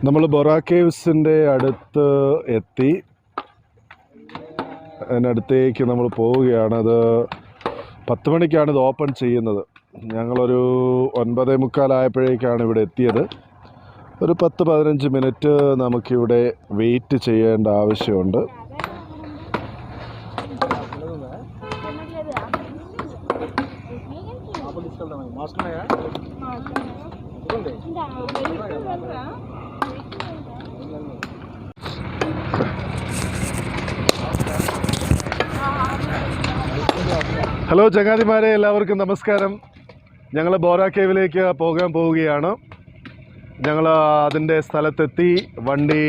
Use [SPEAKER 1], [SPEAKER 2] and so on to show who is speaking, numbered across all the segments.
[SPEAKER 1] നമ്മൾ ബൊറ കേവ്സിൻ്റെ അടുത്ത് എത്തി. അതിനടുത്തേക്ക് നമ്മൾ പോവുകയാണ്. അത് 10 മണിക്കാണ് ഇത് ഓപ്പൺ ചെയ്യുന്നത്. ഞങ്ങളൊരു 9:45 ആയപ്പോഴേക്കാണ് ഇവിടെ എത്തിയത്. ഒരു 10-15 മിനിറ്റ് നമുക്കിവിടെ വെയിറ്റ് ചെയ്യേണ്ട ആവശ്യമുണ്ട്. ഹലോ ചങ്ങാതിമാരെ, എല്ലാവർക്കും നമസ്കാരം. ഞങ്ങൾ ബൊറ കേവിലേക്ക് പോകാൻ പോവുകയാണ്. ഞങ്ങൾ അതിൻ്റെ സ്ഥലത്തെത്തി, വണ്ടി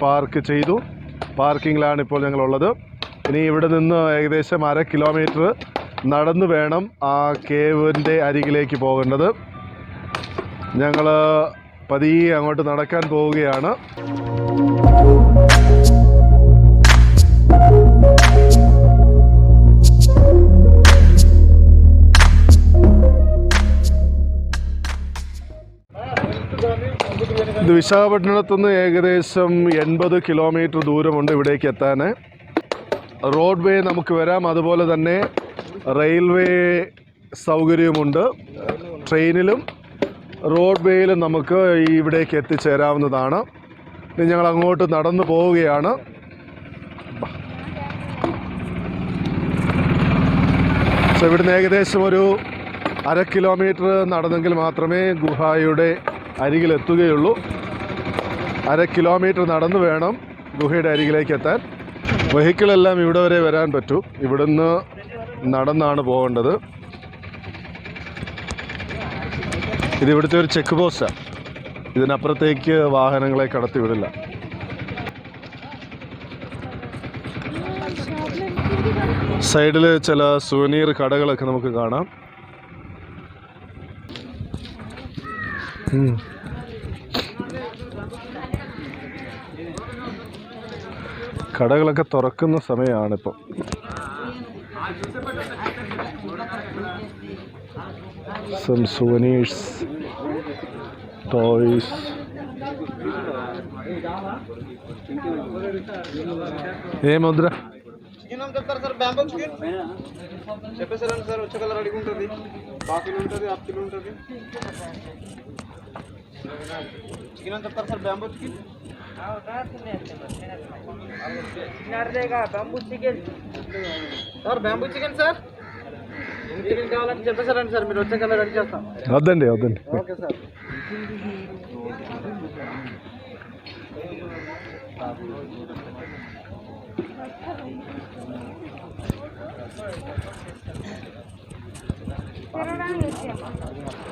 [SPEAKER 1] പാർക്ക് ചെയ്തു. പാർക്കിങ്ങിലാണ് ഇപ്പോൾ ഞങ്ങളുള്ളത്. ഇനി ഇവിടെ നിന്ന് ഏകദേശം 1/2 കിലോമീറ്റർ നടന്നു വേണം ആ കേവിൻ്റെ അരികിലേക്ക് പോകേണ്ടത്. ഞങ്ങൾ പതിയെ അങ്ങോട്ട് നടക്കാൻ പോവുകയാണ്. ഇത് വിശാഖപട്ടണത്തുനിന്ന് ഏകദേശം 80 കിലോമീറ്റർ ദൂരമുണ്ട് ഇവിടേക്ക് എത്താൻ. റോഡ് വേ നമുക്ക് വരാം, അതുപോലെ തന്നെ റെയിൽവേ സൗകര്യമുണ്ട്. ട്രെയിനിലും റോഡ് വേയിലും നമുക്ക് ഇവിടേക്ക് എത്തിച്ചേരാവുന്നതാണ്. ഇനി ഞങ്ങൾ അങ്ങോട്ട് നടന്നു പോവുകയാണ്. ഇവിടുന്ന് ഏകദേശം ഒരു 1/2 കിലോമീറ്റർ നടന്നെങ്കിൽ മാത്രമേ ഗുഹയുടെ അരികിലെത്തുകയുള്ളൂ. 1/2 കിലോമീറ്റർ നടന്നു വേണം ഗുഹയുടെ അരികിലേക്ക് എത്താൻ. വെഹിക്കിളെല്ലാം ഇവിടെ വരെ വരാൻ പറ്റും. ഇവിടുന്ന് നടന്നാണ് പോകേണ്ടത്. ഇതിവിടുത്തെ ഒരു ചെക്ക് പോസ്റ്റാണ്. ഇതിനപ്പുറത്തേക്ക് വാഹനങ്ങളെ കടത്തിവിടില്ല. സൈഡിൽ ചില സുവനീർ കടകളൊക്കെ നമുക്ക് കാണാം. കടകളൊക്കെ തുറക്കുന്ന സമയമാണിപ്പോൾ. some souvenirs, toys. ముద్ర
[SPEAKER 2] చికెన్ చెప్తారు సార్. బ్యాంబో చికెన్ చెప్పేసారండి సార్. వచ్చే కలర్ అడిగి ఉంటుంది, కాఫీలు ఉంటుంది, ఆపిల్ ఉంటుంది. చికెన్ అని చెప్తారు sir. Bamboo chicken sir. Bamboo chicken sir. Chicken కావాలంటే చెప్పేసారండి సార్. మీరు వచ్చే కలర్ రెడీ చేస్తాం.
[SPEAKER 1] వద్దండి.
[SPEAKER 2] Okay sir.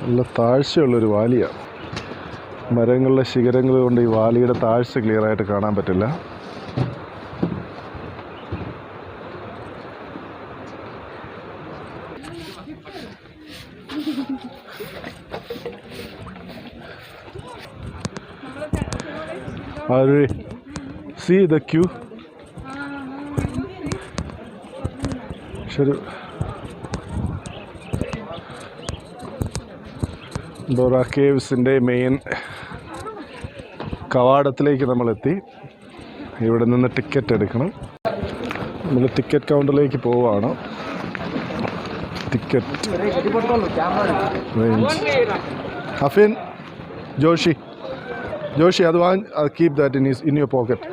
[SPEAKER 1] നല്ല താഴ്ചയുള്ളൊരു വാലിയാണ്. മരങ്ങളുടെ ശിഖരങ്ങൾ കൊണ്ട് ഈ വാലിയുടെ താഴ്ച ക്ലിയറായിട്ട് കാണാൻ പറ്റില്ല. See the queue. ശരി, ബൊറ കേവ്സിൻ്റെ മെയിൻ കവാടത്തിലേക്ക് നമ്മളെത്തി. ഇവിടെ നിന്ന് ടിക്കറ്റ് എടുക്കണം. നമ്മൾ ടിക്കറ്റ് കൗണ്ടറിലേക്ക് പോവുകയാണ്. ടിക്കറ്റ് ഹഫീൻ ജോഷി അത് keep that in your pocket.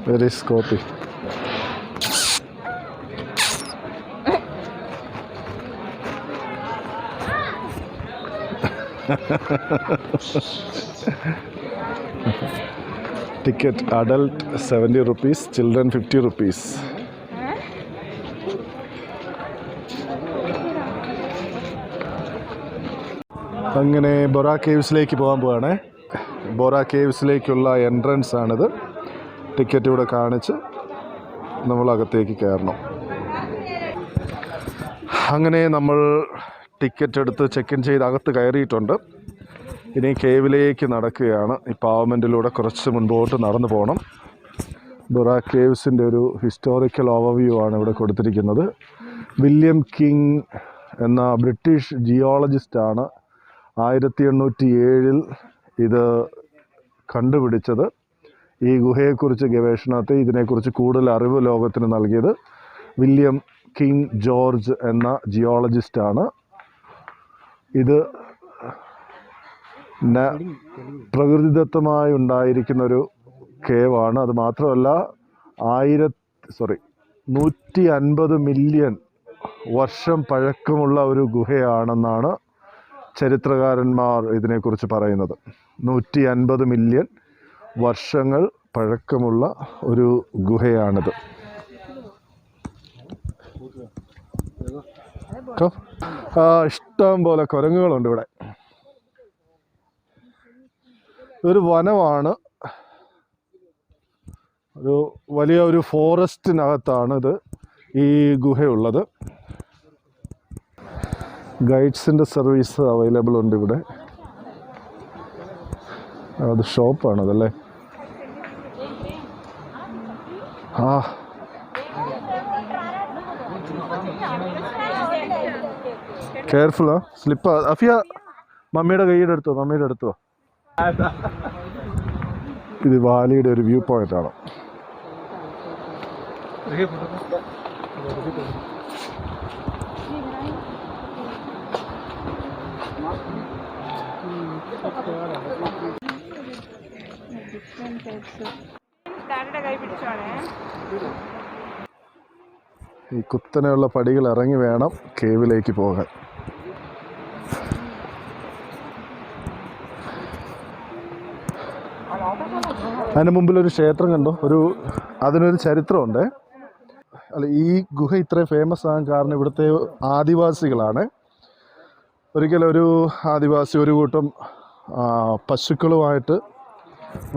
[SPEAKER 1] Where is copy? Ticket adult 70 rupees, children 50 rupees. അങ്ങനെ ബൊറ കേവ്സിലേക്ക് പോകാൻ പോവാണ്. ബൊറ കേവ്സിലേക്കുള്ള എൻട്രൻസ് ആണിത്. ടിക്കറ്റ് ഇവിടെ കാണിച്ച് നമ്മളകത്തേക്ക് കയറണം. അങ്ങനെ നമ്മൾ ടിക്കറ്റ് എടുത്ത് ചെക്ക് ഇൻ ചെയ്ത് അകത്ത് കയറിയിട്ടുണ്ട്. ഇനി കേവിലേക്ക് നടക്കുകയാണ്. ഈ പാവമെൻറ്റിലൂടെ കുറച്ച് മുൻപോട്ട് നടന്നു പോകണം. ബൊറ കേവ്സിൻ്റെ ഒരു ഹിസ്റ്റോറിക്കൽ ഓവർവ്യൂ ആണ് ഇവിടെ കൊടുത്തിരിക്കുന്നത്. വില്യം കിങ് എന്ന ബ്രിട്ടീഷ് ജിയോളജിസ്റ്റാണ് 1807 ഇത് കണ്ടുപിടിച്ചത്. ഈ ഗുഹയെക്കുറിച്ച് ഗവേഷണത്തെ ഇതിനെക്കുറിച്ച് കൂടുതൽ അറിവ് ലോകത്തിന് നൽകിയത് വില്യം കിങ് ജോർജ് എന്ന ജിയോളജിസ്റ്റാണ്. ഇത് പ്രകൃതിദത്തമായി ഉണ്ടായിരിക്കുന്നൊരു കേവാണ്. അത് മാത്രമല്ല 150 മില്യൺ വർഷം പഴക്കമുള്ള ഒരു ഗുഹയാണെന്നാണ് ചരിത്രകാരന്മാർ ഇതിനെക്കുറിച്ച് പറയുന്നത്. 150 മില്യൺ വർഷങ്ങൾ പഴക്കമുള്ള ഒരു ഗുഹയാണിത്. ഇഷ്ടം പോലെ കുരങ്ങുകളുണ്ട് ഇവിടെ. ഒരു വനമാണ്, ഒരു വലിയ ഒരു ഫോറസ്റ്റിനകത്താണ് ഈ ഗുഹയുള്ളത്. ഗൈഡ്സിൻ്റെ സർവീസ് അവൈലബിൾ ഉണ്ട് ഇവിടെ. അത് ഷോപ്പാണതല്ലേ? കെയർഫുള്ളാ, സ്ലിപ്പ്. അഫിയ മമ്മിയുടെ കൈയുടെ അടുത്തോ. ഇത് വാലിയുടെ ഒരു വ്യൂ പോയിന്റ് ആണ്. ഈ കുത്തനെയുള്ള പടികൾ ഇറങ്ങി വേണം കേവിലേക്ക് പോകാൻ. അതിന് മുമ്പിലൊരു ക്ഷേത്രം കണ്ടോ? അതിനൊരു ചരിത്രമുണ്ട്. ഈ ഗുഹ ഇത്രയും ഫേമസ് ആകാൻ കാരണം ഇവിടുത്തെ ആദിവാസികളാണ്. ഒരിക്കലൊരു ആദിവാസി ഒരു കൂട്ടം പശുക്കളുമായിട്ട്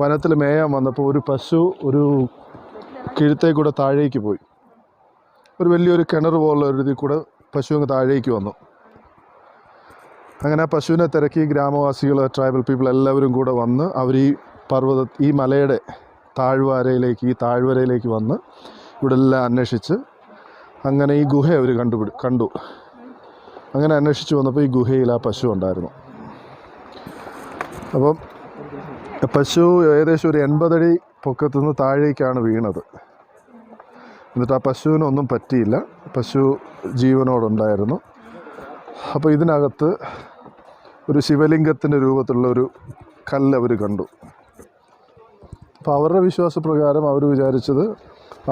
[SPEAKER 1] വനത്തിൽ മേയാൻ വന്നപ്പോൾ ഒരു പശു ഒരു കിഴുത്തേക്കൂടെ താഴേക്ക് പോയി. ഒരു വലിയൊരു കിണർ പോലുള്ള ഒരു ഇതിൽ കൂടെ പശു അങ്ങ് താഴേക്ക് വന്നു. അങ്ങനെ ആ പശുവിനെ തിരക്കി ഗ്രാമവാസികൾ, ട്രൈബൽ പീപ്പിൾ എല്ലാവരും കൂടെ വന്ന് അവർ ഈ മലയുടെ താഴ്വരയിലേക്ക് വന്ന് ഇവിടെ എല്ലാം അന്വേഷിച്ച് അങ്ങനെ ഈ ഗുഹ അവർ കണ്ടു. അങ്ങനെ അന്വേഷിച്ച് വന്നപ്പോൾ ഈ ഗുഹയിൽ ആ പശു ഉണ്ടായിരുന്നു. അപ്പം പശു ഏകദേശം ഒരു 80 അടി പൊക്കത്തു നിന്ന് താഴേക്കാണ് വീണത്. എന്നിട്ട് ആ പശുവിനൊന്നും പറ്റിയില്ല, പശു ജീവനോടുണ്ടായിരുന്നു. അപ്പോൾ ഇതിനകത്ത് ഒരു ശിവലിംഗത്തിൻ്റെ രൂപത്തിലുള്ളൊരു കല്ല് അവർ കണ്ടു. അപ്പോൾ അവരുടെ വിശ്വാസപ്രകാരം അവർ വിചാരിച്ചത്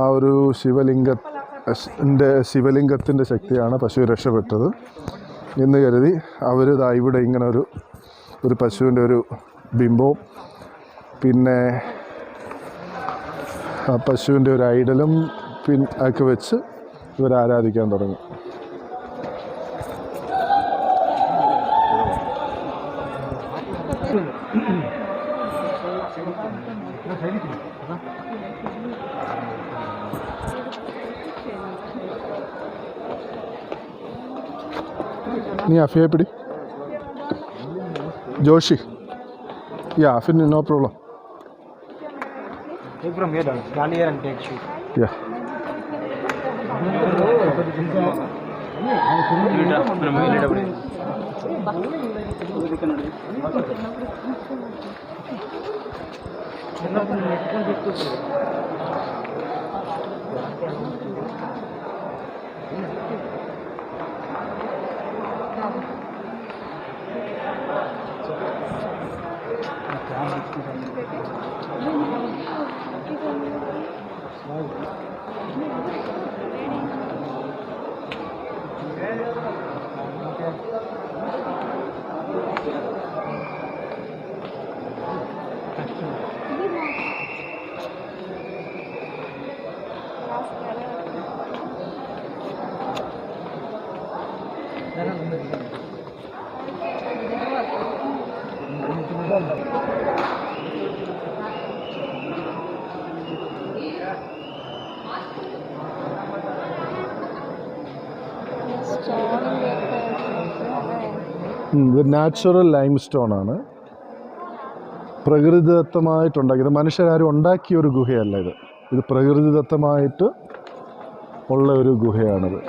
[SPEAKER 1] ആ ഒരു ശിവലിംഗത്തിൻ്റെ ശക്തിയാണ് പശു രക്ഷപ്പെട്ടത് എന്ന് കരുതി അവർ ഇവിടെ ഇങ്ങനെ ഒരു പശുവിൻ്റെ ഒരു ബിംബവും പിന്നെ ആ പശുവിൻ്റെ ഒരു ഐഡലും ഒക്കെ വെച്ച് ഇവർ ആരാധിക്കാൻ തുടങ്ങി. നീ അഫിയെ പിടി. Joshi, Afin, no problem.
[SPEAKER 3] Take from here, stand here and take shoot.
[SPEAKER 1] Yeah. ഇത് നാച്ചുറൽ ലൈം സ്റ്റോൺ ആണ്, പ്രകൃതിദത്തമായിട്ടുണ്ടാക്കിയത്. മനുഷ്യരാരും ഉണ്ടാക്കിയ ഒരു ഗുഹയല്ല ഇത് പ്രകൃതിദത്തമായിട്ട് ഉള്ള ഒരു ഗുഹയാണിത്.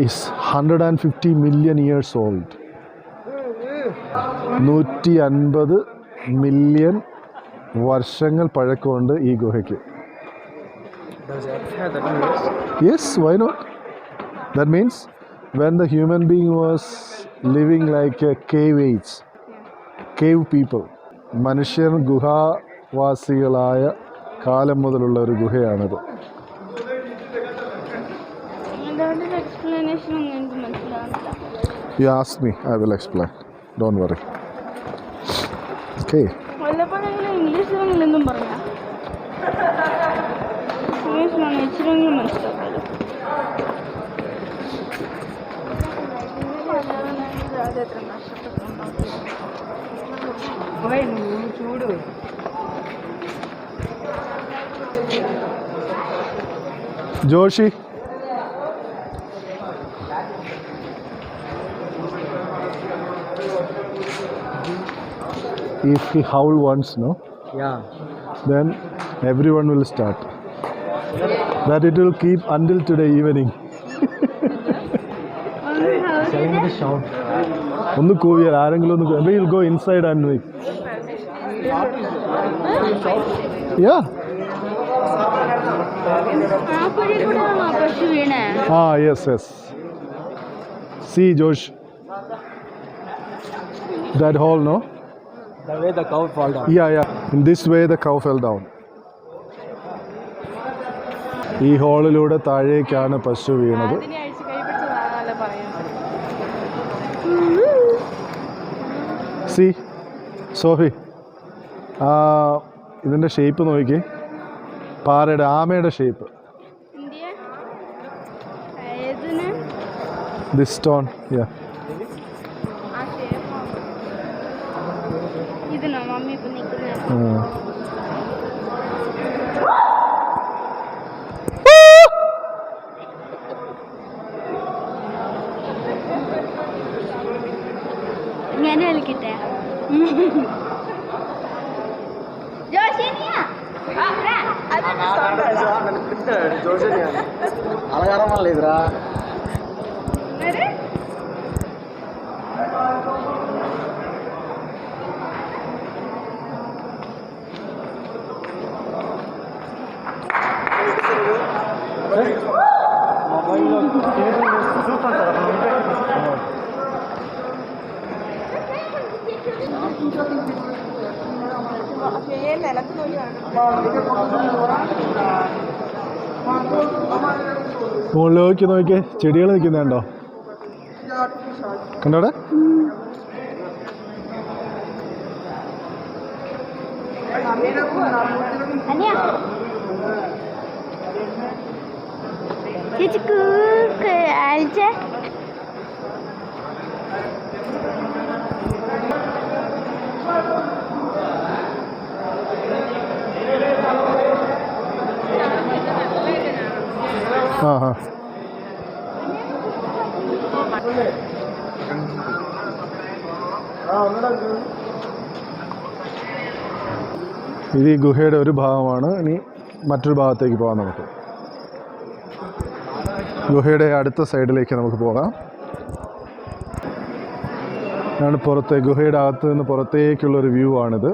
[SPEAKER 1] is 150 million years old. 150 million വർഷങ്ങൾ പഴക്കമുണ്ട് ഈ ഗുഹയ്ക്ക്.
[SPEAKER 3] Does Earth have that many years?
[SPEAKER 1] Yes, why not? That means when the human being was living like a cave people, മനുഷ്യർ ഗുഹാവാസികളായ കാലം മുതലുള്ള ഒരു ഗുഹയാണിത്.
[SPEAKER 4] എക്സ്പ്ലനേഷൻ ഒന്നും എനിക്ക് മനസ്സിലാവില്ല.
[SPEAKER 1] You ask me, I will explain. Don't worry. Okay.
[SPEAKER 4] വല്ലപ്പോഴെങ്കിലും ഇംഗ്ലീഷിലെങ്കിലും പറഞ്ഞാൽ ഇംഗ്ലീഷിലാണ് ഇച്ചിരെങ്കിലും മനസ്സിലാക്കാമല്ലോ.
[SPEAKER 3] ചൂട്
[SPEAKER 1] Joshi. If he howl once, no,
[SPEAKER 3] Yeah.
[SPEAKER 1] then everyone will start. That it will keep until today evening.
[SPEAKER 3] Saying the sound.
[SPEAKER 1] ഒന്ന് കൂവിയാൽ ആരെങ്കിലും ഒന്ന് we'll go inside and wait. Yeah.
[SPEAKER 4] ആ കുഴി കൂടെ ആണോ പശു വീണേ?
[SPEAKER 1] Yes. See, Josh. That hole, no?
[SPEAKER 3] The way the cow fall down.
[SPEAKER 1] Yeah. In this way the cow fell down. ഈ ഹോളിലൂടെ താഴേക്കാണ് പശു വീണത്.
[SPEAKER 4] അതിനെ അഴിച്ച് കൈ പിടിച്ചതാണല്ലോ പറയാൻ.
[SPEAKER 1] സി സോഫി, ഇതിൻ്റെ ഷേപ്പ് നോക്കി, പാറയുടെ ആമയുടെ ഷേപ്പ്.
[SPEAKER 4] ഇന്ത്യ ഏതിന്
[SPEAKER 1] ദിസ് സ്റ്റോൺ, യാ.
[SPEAKER 4] ആ ഷേപ്പ് ഇതിനോ മമ്മി ഇപ്പം നിൽക്കുന്നത്? ഇങ്ങനെ കളിക്കട്ടെ? ജോഷിനിയാ
[SPEAKER 3] అలగారమల్ల ఇదిరా మొబైల్లో చూస్తాను సార్
[SPEAKER 1] മുകളിലേക്ക് നോക്കിയേ, ചെടികൾ നിൽക്കുന്നുണ്ടോ? കണ്ടോടെ? ഇത് ഈ ഗുഹയുടെ ഒരു ഭാഗമാണ്. ഇനി മറ്റൊരു ഭാഗത്തേക്ക് പോകാം. നമുക്ക് ഗുഹയുടെ അടുത്ത സൈഡിലേക്ക് നമുക്ക് പോകാം. ഇതാണ് ഗുഹയുടെ അകത്ത് നിന്ന് പുറത്തേക്കുള്ളൊരു വ്യൂ ആണിത്.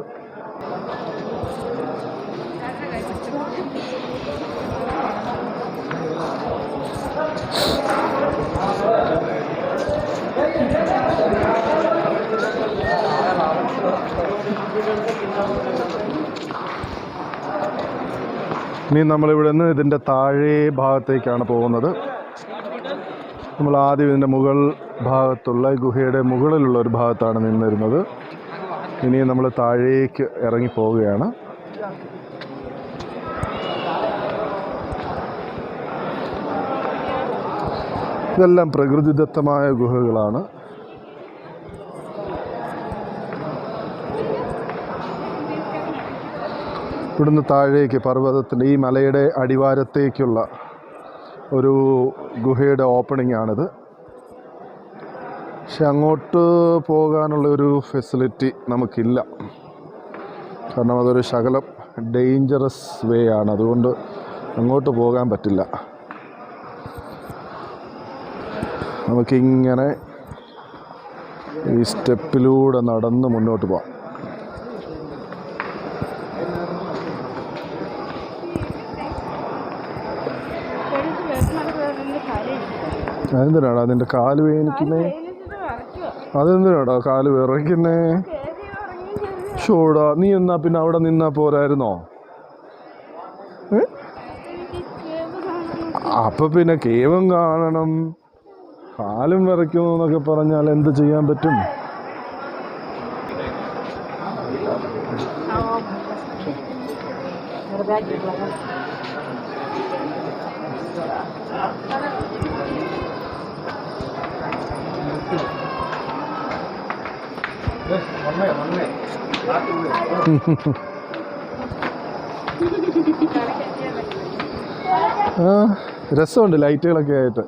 [SPEAKER 1] ഇനി നമ്മളിവിടെ നിന്ന് ഇതിൻ്റെ താഴെ ഭാഗത്തേക്കാണ് പോകുന്നത്. നമ്മൾ ആദ്യം ഇതിൻ്റെ മുകൾ ഭാഗത്തുള്ള ഗുഹയുടെ മുകളിലുള്ള ഒരു ഭാഗത്താണ് നിന്നിരുന്നത്. ഇനി നമ്മൾ താഴേക്ക് ഇറങ്ങി പോവുകയാണ്. ഇതെല്ലാം പ്രകൃതിദത്തമായ ഗുഹകളാണ്. ഇവിടുന്ന് താഴേക്ക് പർവ്വതത്തിൻ്റെ ഈ മലയുടെ അടിവാരത്തേക്കുള്ള ഒരു ഗുഹയുടെ ഓപ്പണിംഗ് ആണിത്. പക്ഷെ അങ്ങോട്ട് പോകാനുള്ള ഒരു ഫെസിലിറ്റി നമുക്കില്ല. കാരണം അതൊരു ശകലം ഡേഞ്ചറസ് വേ ആണ്. അതുകൊണ്ട് അങ്ങോട്ട് പോകാൻ പറ്റില്ല. നമുക്കിങ്ങനെ ഈ സ്റ്റെപ്പിലൂടെ നടന്ന് മുന്നോട്ട് പോകാം. അതെന്തിനാടാ നിന്റെ കാല് വേദനിക്കുന്നേ? അതെന്തിനാടാ കാല് വിറയ്ക്കുന്നേ? ഷോടാ, നീ എന്നാ പിന്നെ അവിടെ നിന്നാ പോരായിരുന്നോ? അപ്പൊ പിന്നെ കേവും കാണണം, കാലും വിറയ്ക്കുന്നു എന്നൊക്കെ പറഞ്ഞാൽ എന്ത് ചെയ്യാൻ പറ്റും? ആ, രസമുണ്ട് ലൈറ്റുകളൊക്കെ ആയിട്ട്.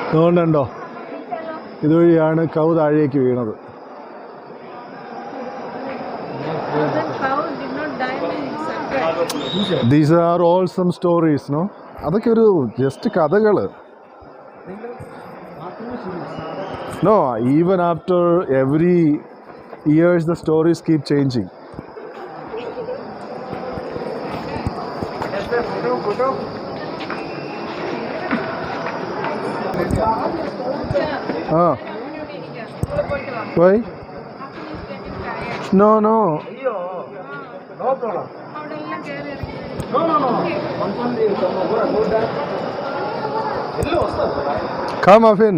[SPEAKER 1] അതുകൊണ്ടുണ്ടോ ഇതുവഴിയാണ് കൗ താഴേക്ക് വീണത്. These are all some stories, no? അതൊക്കെ ഒരു ജസ്റ്റ് കഥകൾ. No, even after every years the stories keep changing. Why? No.
[SPEAKER 3] No problem. No.
[SPEAKER 1] Come, Afin.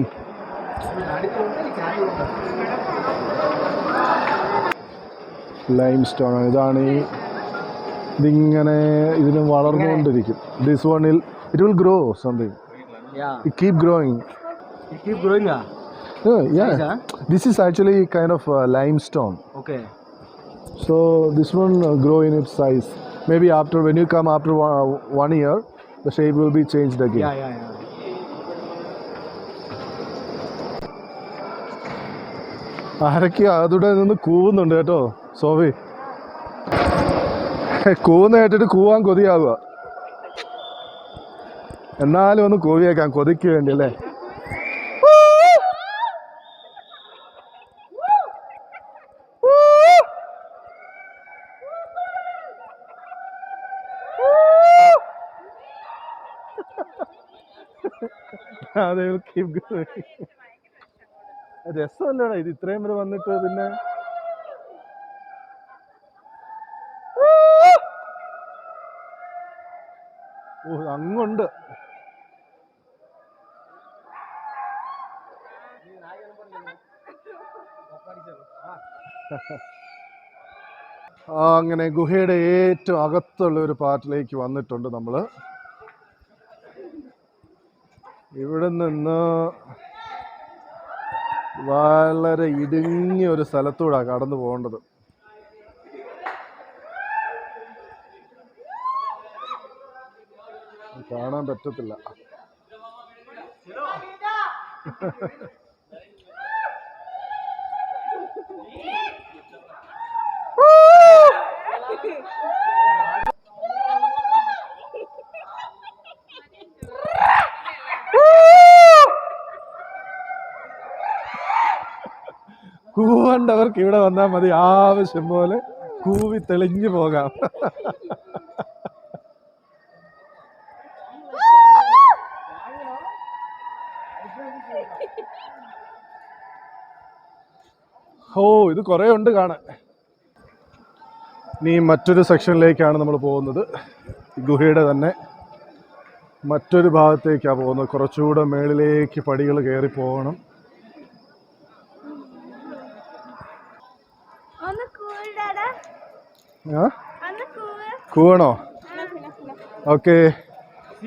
[SPEAKER 1] Limestone ഇതാണ്. ഇതിങ്ങനെ ഇതിന് വളർന്നുകൊണ്ടിരിക്കും. This one it will grow something. It keep growing. Yeah. This is actually kind of limestone.
[SPEAKER 3] Okay.
[SPEAKER 1] So this one grow in its size. Maybe when you come after 1 year, the shape will be changed again.
[SPEAKER 3] Yeah.
[SPEAKER 1] ആരൊക്കെ അതുടെ നിന്ന് കൂവുന്നുണ്ട് കേട്ടോ സോഫി. കൂവുന്ന കേട്ടിട്ട് കൂവാൻ കൊതിയാവുക. എന്നാലും ഒന്ന് കൂവിയേക്കാം കൊതിക്ക് വേണ്ടി അല്ലേ? അതെ, രസമല്ലേടാ ഇത് ഇത്രയും വരെ വന്നിട്ട്. പിന്നെ അങ്ങുണ്ട്. അങ്ങനെ ഗുഹയുടെ ഏറ്റവും അകത്തുള്ള ഒരു പാർട്ടിലേക്ക് വന്നിട്ടുണ്ട് നമ്മൾ. ഇവിടെ നിന്ന് വളരെ ഇടുങ്ങിയ ഒരു സ്ഥലത്തൂടാണ് കടന്നു പോകേണ്ടത്. കാണാൻ പറ്റത്തില്ല. കൂവണ്ടവർക്ക് ഇവിടെ വന്നാൽ മതി, ആവശ്യം പോലെ കൂവി തെളിഞ്ഞു പോകാം. ഓ, ഇത് കുറേ ഉണ്ട് കാണാൻ. ഇനി മറ്റൊരു സെക്ഷനിലേക്കാണ് നമ്മൾ പോകുന്നത്. ഗുഹയുടെ തന്നെ മറ്റൊരു ഭാഗത്തേക്കാണ് പോകുന്നത്. കുറച്ചുകൂടെ മേളിലേക്ക് പടികൾ കയറി പോകണം. കൂവണോ? ഓക്കെ,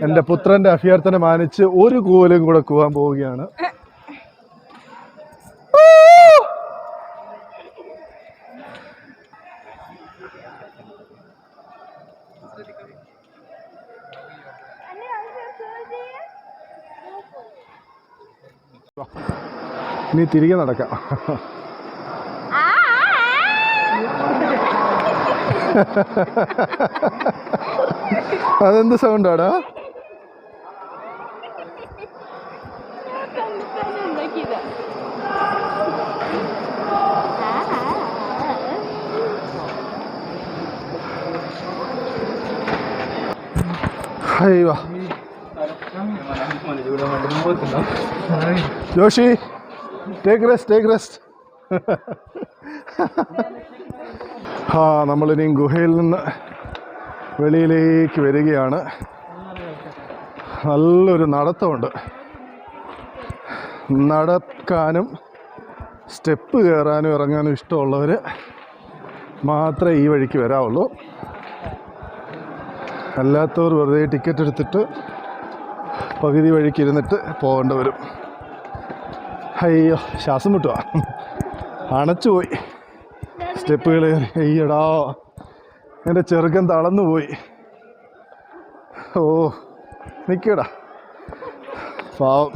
[SPEAKER 1] എൻ്റെ പുത്രൻ്റെ അഭ്യർത്ഥന മാനിച്ച് ഒരു കൂവലും കൂടെ കൂവാൻ പോവുകയാണ്. ഇനി തിരികെ നടക്കാം. അതെന്ത് സൗണ്ടാടാ?
[SPEAKER 4] ഉണ്ടാക്കിയതാ.
[SPEAKER 1] അയ്യോ ജോഷി, ടേക്ക് റെസ്റ്റ്. നമ്മളിനിയും ഗുഹയിൽ നിന്ന് വെളിയിലേക്ക് വരികയാണ്. നല്ലൊരു നടത്തമുണ്ട്. നടക്കാനും സ്റ്റെപ്പ് കയറാനും ഇറങ്ങാനും ഇഷ്ടമുള്ളവർ മാത്രമേ ഈ വഴിക്ക് വരാവുള്ളൂ. അല്ലാത്തവർ വെറുതെ ടിക്കറ്റ് എടുത്തിട്ട് പകുതി വഴിക്ക് ഇരുന്നിട്ട് പോകേണ്ടി വരും. അയ്യോ, ശ്വാസം മുട്ടുക, അണച്ചുപോയി സ്റ്റെപ്പുകൾ. അയ്യടാ, എൻ്റെ ചെറുക്കൻ തളർന്നു പോയി. ഓ നിൽക്കടാ പാവം.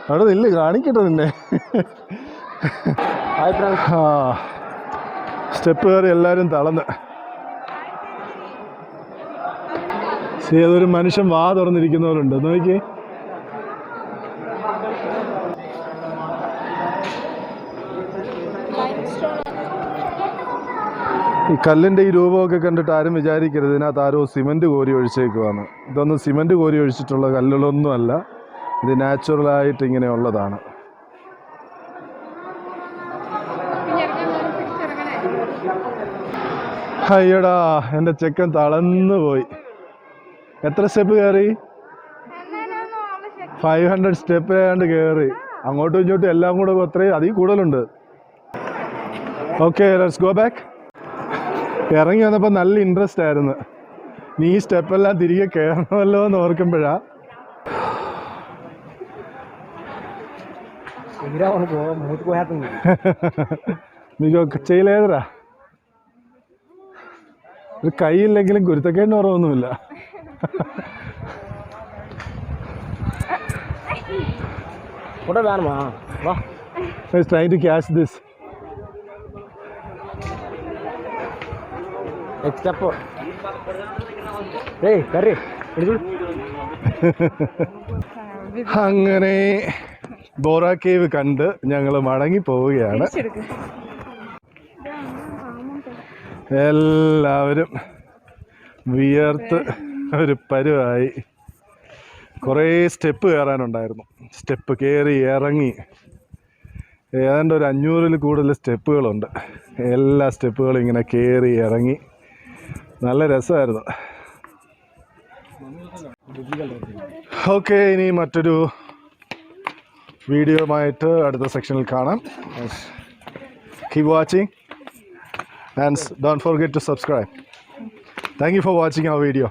[SPEAKER 1] അവിടെ നില്ല്, കാണിക്കട്ടെ നിന്നെ. ആ സ്റ്റെപ്പ് കയറി എല്ലാവരും തളർന്ന്. ഏതൊരു മനുഷ്യൻ വാ തുറന്നിരിക്കുന്നവരുണ്ട്, നോക്കി. ഈ കല്ലിൻ്റെ ഈ രൂപമൊക്കെ കണ്ടിട്ട് ആരും വിചാരിക്കരുത് ഇതിനകത്ത് ആരോ സിമൻറ്റ് കോരി ഒഴിച്ചേക്കുവാണ്. ഇതൊന്നും സിമൻറ്റ് കോരി ഒഴിച്ചിട്ടുള്ള കല്ലുകളൊന്നും അല്ല, ഇത് നാച്ചുറലായിട്ട് ഇങ്ങനെയുള്ളതാണ്. അയ്യടാ, എൻ്റെ ചെക്കൻ തളർന്നു പോയി. എത്ര സ്റ്റെപ്പ് കയറി? 500 സ്റ്റെപ്പ് ഏതാണ്ട് കയറി. അങ്ങോട്ടും ഇങ്ങോട്ടും എല്ലാം കൂടെ അത്രയും അതിൽ കൂടുതലുണ്ട്. Okay, let's go back. ഇറങ്ങി വന്നപ്പോൾ നല്ല ഇൻട്രസ്റ്റ് ആയിരുന്നു. നീ ഈ സ്റ്റെപ്പെല്ലാം തിരികെ കയറണമല്ലോ എന്ന് ഓർക്കുമ്പോഴാ. మీకు చేయలేదురా. ഒരു കൈയില്ലെങ്കിലും കുരുത്തക്കേടിന് കുറവൊന്നുമില്ല. Trying to catch this. അങ്ങനെ ബോറ കേവ് കണ്ട് ഞങ്ങൾ മടങ്ങി പോവുകയാണ്. എല്ലാവരും വിയർത്ത് ഒരു പരുവായി. കുറേ സ്റ്റെപ്പ് കയറാനുണ്ടായിരുന്നു. സ്റ്റെപ്പ് കയറി ഇറങ്ങി ഏതാണ്ട് ഒരു 500-ൽ കൂടുതൽ സ്റ്റെപ്പുകളുണ്ട്. എല്ലാ സ്റ്റെപ്പുകളും ഇങ്ങനെ കയറി ഇറങ്ങി നല്ല രസമായിരുന്നു. ഓക്കെ, ഇനി മറ്റൊരു വീഡിയോയുമായിട്ട് അടുത്ത സെക്ഷനിൽ കാണാം. Keep watching and don't forget to subscribe. Thank you for watching our video.